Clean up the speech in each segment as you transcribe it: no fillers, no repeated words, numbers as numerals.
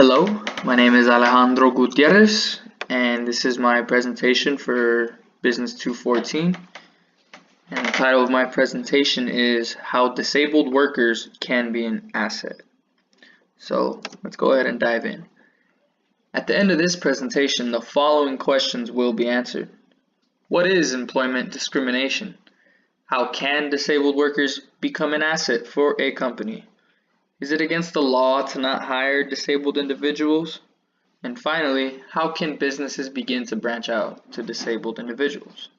Hello, my name is Alejandro Gutierrez, and this is my presentation for Business 214. And the title of my presentation is How Disabled Workers Can Be an Asset. So let's go ahead and dive in. At the end of this presentation, the following questions will be answered. What is employment discrimination? How can disabled workers become an asset for a company? Is it against the law to not hire disabled individuals? And finally, how can businesses begin to branch out to disabled individuals?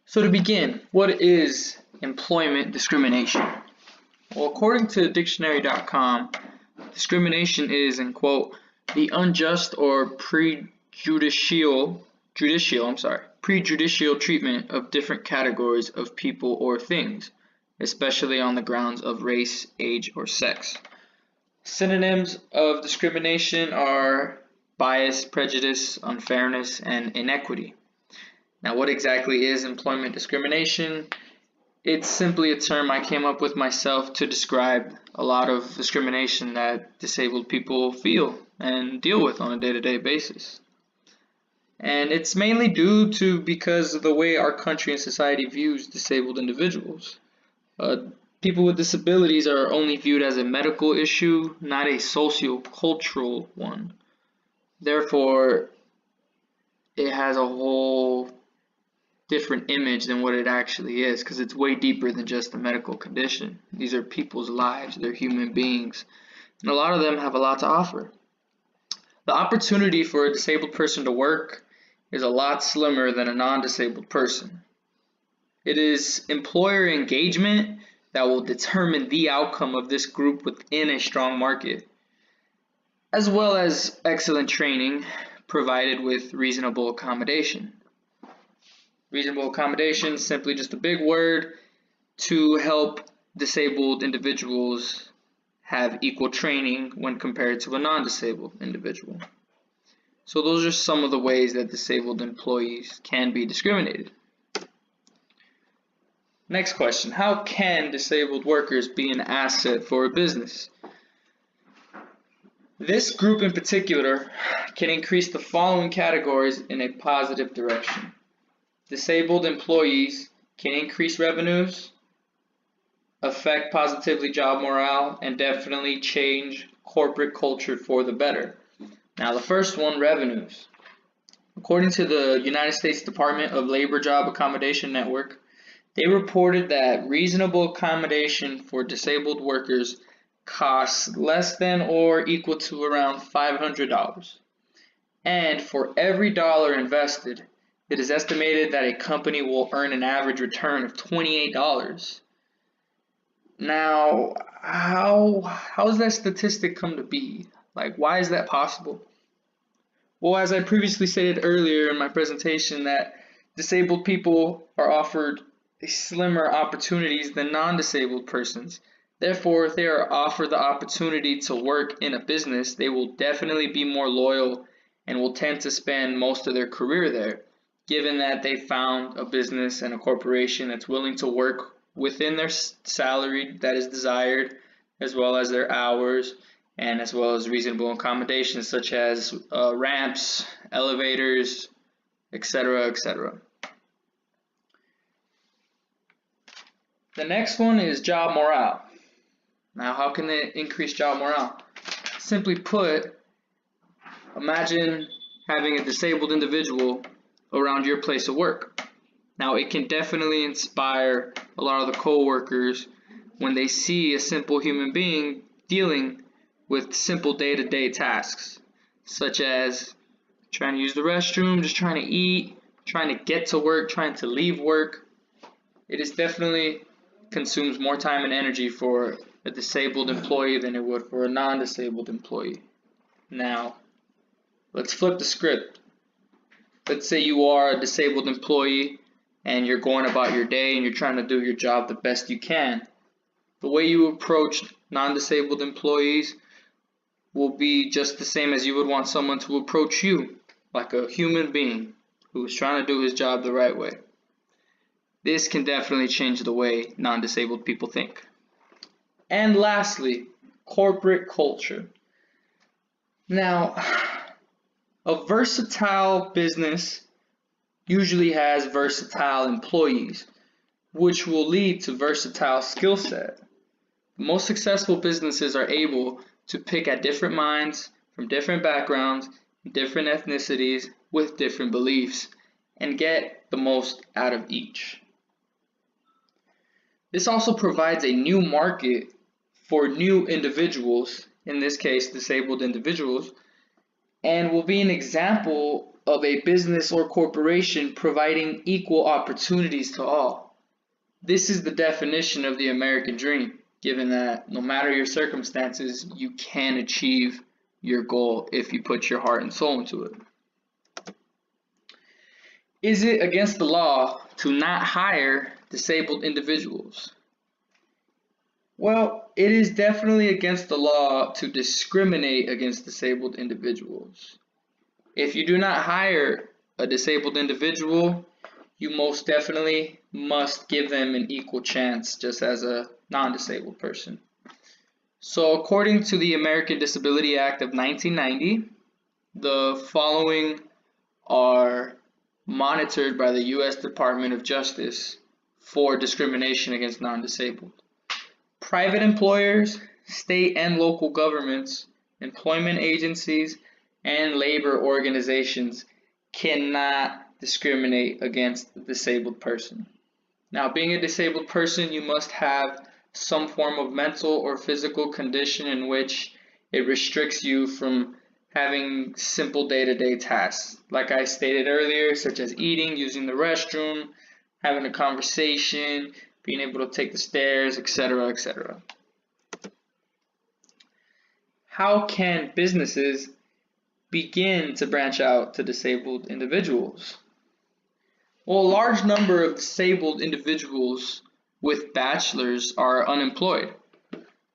So to begin, what is employment discrimination? Well, according to dictionary.com, discrimination is, and quote, the unjust or prejudicial treatment of different categories of people or things, especially on the grounds of race, age, or sex. Synonyms of discrimination are bias, prejudice, unfairness, and inequity. Now, what exactly is employment discrimination? It's simply a term I came up with myself to describe a lot of discrimination that disabled people feel and deal with on a day-to-day basis. And it's mainly due to because of the way our country and society views disabled individuals. People with disabilities are only viewed as a medical issue, not a socio-cultural one. Therefore, it has a whole different image than what it actually is, because it's way deeper than just a medical condition. These are people's lives, they're human beings, and a lot of them have a lot to offer. The opportunity for a disabled person to work is a lot slimmer than a non-disabled person. It is employer engagement that will determine the outcome of this group within a strong market, as well as excellent training provided with reasonable accommodation. Reasonable accommodation is simply just a big word to help disabled individuals have equal training when compared to a non-disabled individual. So those are some of the ways that disabled employees can be discriminated. Next question, how can disabled workers be an asset for a business? This group in particular can increase the following categories in a positive direction. Disabled employees can increase revenues, affect positively job morale, and definitely change corporate culture for the better. Now the first one, revenues. According to the United States Department of Labor Job Accommodation Network, they reported that reasonable accommodation for disabled workers costs less than or equal to around $500. And for every dollar invested, it is estimated that a company will earn an average return of $28. Now, how's that statistic come to be? Like, why is that possible? Well, as I previously stated earlier in my presentation, that disabled people are offered slimmer opportunities than non-disabled persons. Therefore, if they are offered the opportunity to work in a business, they will definitely be more loyal and will tend to spend most of their career there, given that they found a business and a corporation that's willing to work within their salary that is desired, as well as their hours, and as well as reasonable accommodations such as ramps, elevators, etc., etc. The next one is job morale. Now, how can they increase job morale? Simply put, imagine having a disabled individual around your place of work. Now, it can definitely inspire a lot of the co-workers when they see a simple human being dealing with simple day-to-day tasks, such as trying to use the restroom, just trying to eat, trying to get to work, trying to leave work. It is definitely consumes more time and energy for a disabled employee than it would for a non-disabled employee. Now, let's flip the script. Let's say you are a disabled employee and you're going about your day and you're trying to do your job the best you can. The way you approach non-disabled employees will be just the same as you would want someone to approach you, like a human being who is trying to do his job the right way. This can definitely change the way non-disabled people think. And lastly, corporate culture. Now, a versatile business usually has versatile employees, which will lead to versatile skill set. Most successful businesses are able to pick at different minds from different backgrounds, different ethnicities, with different beliefs, and get the most out of each. This also provides a new market for new individuals, in this case disabled individuals, and will be an example of a business or corporation providing equal opportunities to all. This is the definition of the American dream, given that no matter your circumstances, you can achieve your goal if you put your heart and soul into it. Is it against the law to not hire disabled individuals? Well, it is definitely against the law to discriminate against disabled individuals. If you do not hire a disabled individual, you most definitely must give them an equal chance just as a non-disabled person. So according to the American Disability Act of 1990, the following are monitored by the U.S. Department of Justice for discrimination against non-disabled. Private employers, state and local governments, employment agencies, and labor organizations cannot discriminate against the disabled person. Now, being a disabled person, you must have some form of mental or physical condition in which it restricts you from having simple day-to-day tasks, like I stated earlier, such as eating, using the restroom, having a conversation, being able to take the stairs, etc., etc. How can businesses begin to branch out to disabled individuals? Well, a large number of disabled individuals with bachelors are unemployed.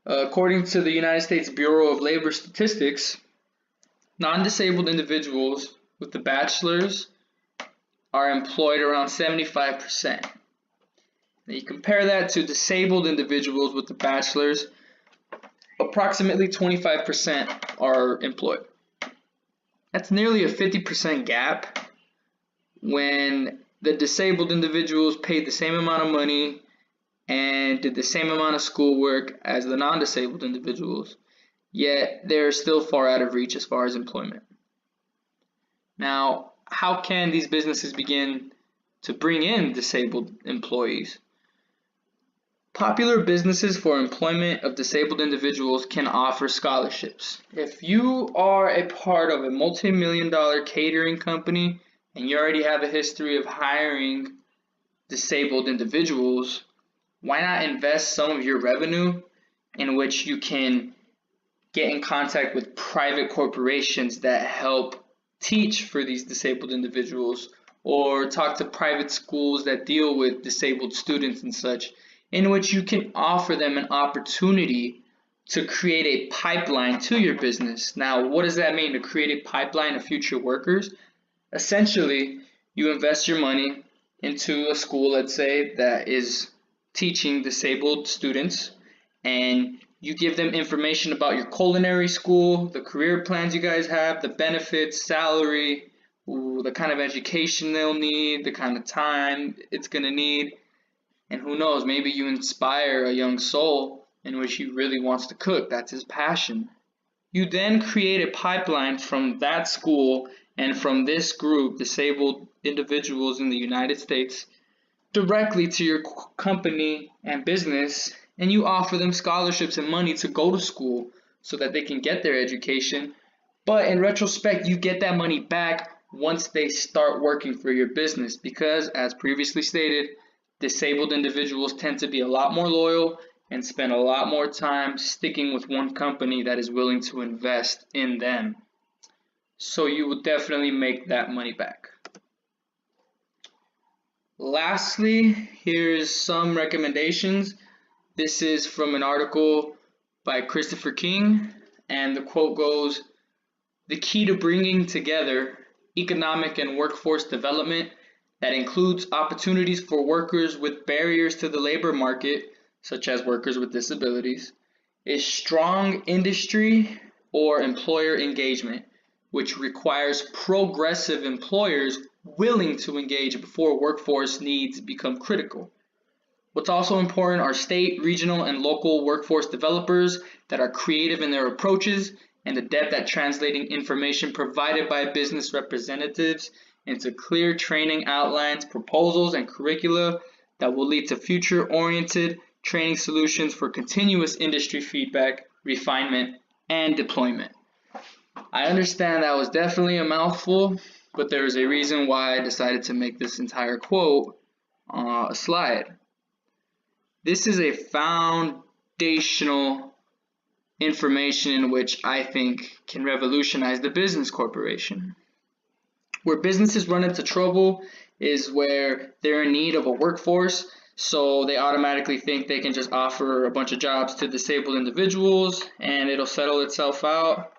According to the United States Bureau of Labor Statistics, non-disabled individuals with the bachelors are employed around 75%. Now you compare that to disabled individuals with the bachelors, approximately 25% are employed. That's nearly a 50% gap when the disabled individuals paid the same amount of money and did the same amount of schoolwork as the non-disabled individuals, yet they're still far out of reach as far as employment. Now, how can these businesses begin to bring in disabled employees? Popular businesses for employment of disabled individuals can offer scholarships. If you are a part of a multi-million-dollar catering company and you already have a history of hiring disabled individuals, why not invest some of your revenue in which you can get in contact with private corporations that help teach for these disabled individuals, or talk to private schools that deal with disabled students and such, in which you can offer them an opportunity to create a pipeline to your business. Now, what does that mean, to create a pipeline of future workers? Essentially, you invest your money into a school, let's say, that is teaching disabled students, and you give them information about your culinary school, the career plans you guys have, the benefits, salary, the kind of education they'll need, the kind of time it's going to need. And who knows, maybe you inspire a young soul in which he really wants to cook. That's his passion. You then create a pipeline from that school and from this group, disabled individuals in the United States, directly to your company and business, and you offer them scholarships and money to go to school so that they can get their education. But in retrospect, you get that money back once they start working for your business, because as previously stated, disabled individuals tend to be a lot more loyal and spend a lot more time sticking with one company that is willing to invest in them. So you will definitely make that money back. Lastly, here's some recommendations. This is from an article by Christopher King, and the quote goes, "The key to bringing together economic and workforce development that includes opportunities for workers with barriers to the labor market, such as workers with disabilities, is strong industry, or employer engagement, which requires progressive employers willing to engage before workforce needs become critical. What's also important are state, regional, and local workforce developers that are creative in their approaches and adept at translating information provided by business representatives into clear training outlines, proposals, and curricula that will lead to future-oriented training solutions for continuous industry feedback, refinement, and deployment. I understand that was definitely a mouthful, but there is a reason why I decided to make this entire quote a slide. This is a foundational information which I think can revolutionize the business corporation. Where businesses run into trouble is where they're in need of a workforce, so they automatically think they can just offer a bunch of jobs to disabled individuals and it'll settle itself out.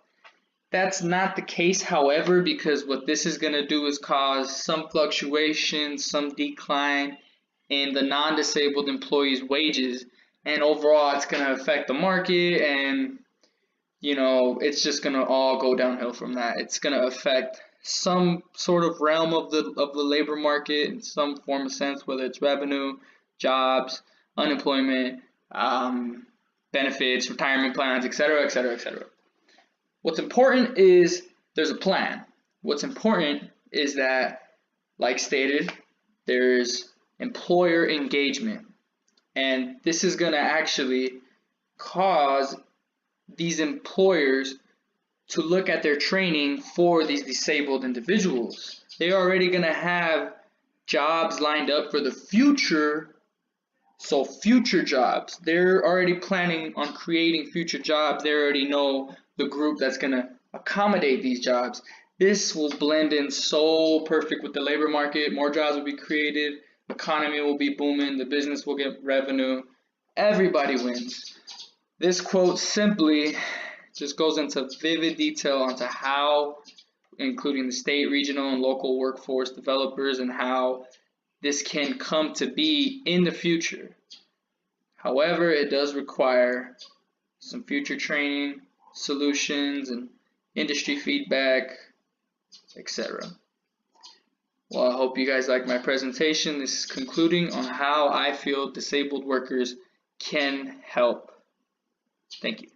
That's not the case, however, because what this is going to do is cause some fluctuation, some decline in the non-disabled employees' wages, and overall it's going to affect the market, and it's just going to all go downhill from that. It's going to affect some sort of realm of the labor market in some form of sense, whether it's revenue, jobs, unemployment, benefits, retirement plans, etc., etc., etc. What's important is there's a plan. What's important is that, like stated, there's employer engagement. And this is going to actually cause these employers to look at their training for these disabled individuals. They're already going to have jobs lined up for the future. So future jobs, they're already planning on creating future jobs. They already know the group that's going to accommodate these jobs. This will blend in so perfect with the labor market. More jobs will be created. Economy will be booming. The business will get revenue. Everybody wins. This quote simply just goes into vivid detail onto how, including the state, regional, and local workforce developers, and how this can come to be in the future. However, it does require some future training, solutions, and industry feedback, etc. Well, I hope you guys like my presentation. This is concluding on how I feel disabled workers can help. Thank you.